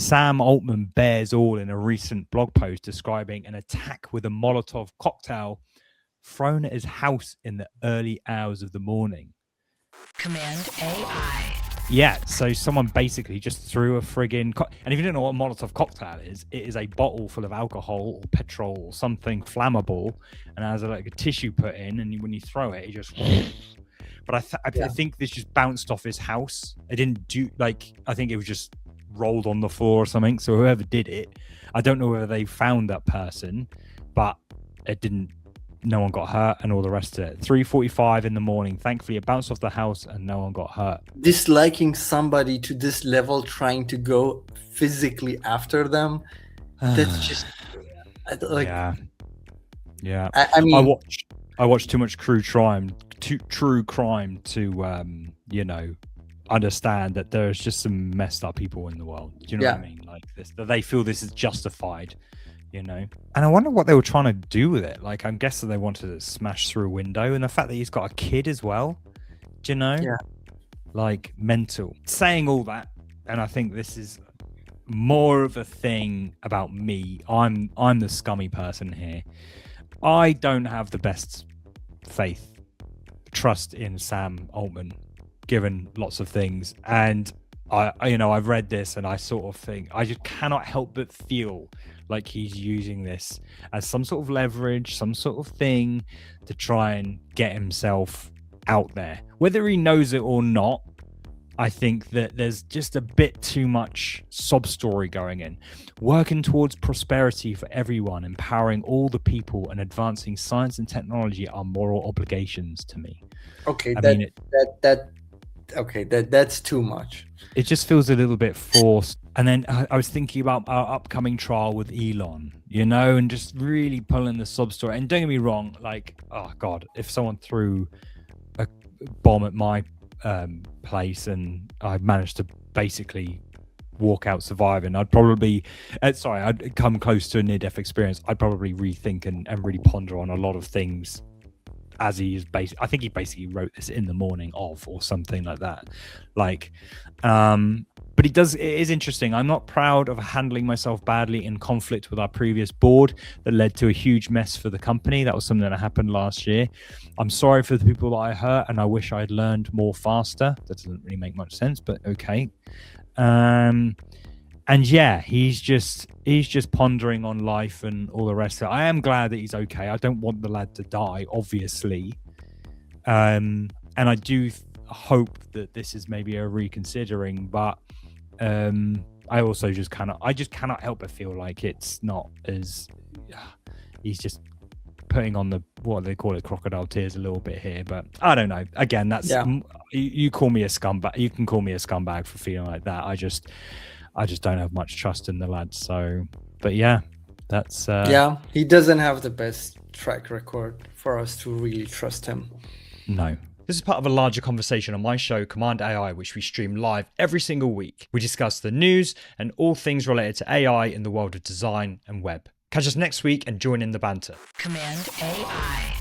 Sam Altman bears all in a recent blog post describing an attack with a Molotov cocktail thrown at his house in the early hours of the morning. Cmd+AI. Yeah, so someone basically just threw a friggin' and if you don't know what a Molotov cocktail is, it is a bottle full of alcohol or petrol or something flammable, and has like a tissue put in, and when you throw it, it just. But I think this just bounced off his house. It didn't do like I think it was just rolled on the floor or something. So whoever did it, I don't know whether they found that person, but it didn't. No one got hurt and all the rest of it. 3:45 in the morning. Thankfully, it bounced off the house and no one got hurt. Disliking somebody to this level, trying to go physically after them, that's just like. Yeah. I mean, I watched too much true crime to understand that there's just some messed up people in the world. Do you know what I mean? Like this, that they feel this is justified. And I wonder what they were trying to do with it. Like, I'm guessing they wanted to smash through a window, and the fact that he's got a kid as well, do you know? Yeah. Like, mental. Saying all that, and I think this is more of a thing about me. I'm the scummy person here. I don't have the best trust in Sam Altman, given lots of things. And I've read this and I sort of think, I just cannot help but feel like he's using this as some sort of leverage, some sort of thing to try and get himself out there. Whether he knows it or not, I think that there's just a bit too much sob story going in. Working towards prosperity for everyone, empowering all the people, and advancing science and technology are moral obligations to me. Okay, that's too much. It just feels a little bit forced. And then I was thinking about our upcoming trial with Elon, and just really pulling the sob story. And don't get me wrong, like, oh God, if someone threw a bomb at my place and I managed to basically walk out surviving, I'd probably, I'd come close to a near-death experience. I'd probably rethink and really ponder on a lot of things. As he is I think he basically wrote this in the morning of, or something like that. Like, but it is interesting. I'm not proud of handling myself badly in conflict with our previous board that led to a huge mess for the company. That was something that happened last year. I'm sorry for the people that I hurt, and I wish I'd learned more faster. That doesn't really make much sense, but okay. And yeah, he's just pondering on life and all the rest of it. I am glad that he's okay. I don't want the lad to die, obviously. And I do hope that this is maybe a reconsidering, but I also just cannot help but feel like it's not as he's just putting on the, what they call it, crocodile tears a little bit here. But I don't know. Again, that's you call me a scumbag. You can call me a scumbag for feeling like that. I just don't have much trust in the lad. So, but yeah, that's he doesn't have the best track record for us to really trust him. No. This is part of a larger conversation on my show, Cmd+AI, which we stream live every single week. We discuss the news and all things related to AI in the world of design and web. Catch us next week and join in the banter. Cmd+AI.